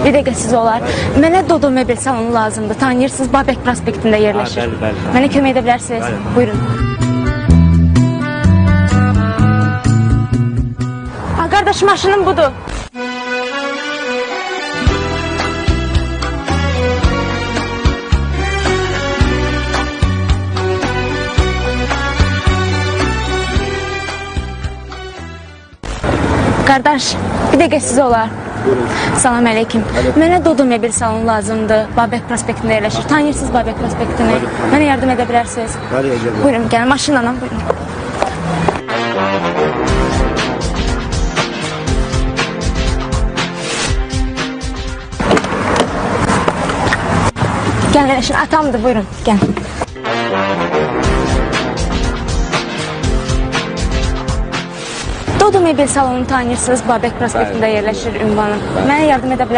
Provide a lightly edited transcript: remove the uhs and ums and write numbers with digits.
Bir dəqiqə siz olar. Mənə Dodo mebel salonu lazımdır. Tanıyırsınız, Babək prospektində yerləşir. Bəli. Mənə kömək edə bilərsiniz? Bəli. Buyurun. Qardaş, maşınım budur. Qardaş, bir dəqiqə siz olar. Salam əleykum. Mənə Dodo mebel salonu lazımdır. Babək prospektində yerləşir. Tanıyırsınız Babək prospektini? Mənə yardım edə bilərsiniz? Buyurun, gəlin maşınla, buyurun. Gəlin, eləşin, atamdır, buyurun, gəlin. Dodo mebel salonunu tanıyırsınız, Babək prospektində yerləşir ünvanı. Mənə yardım edə bilərsiniz?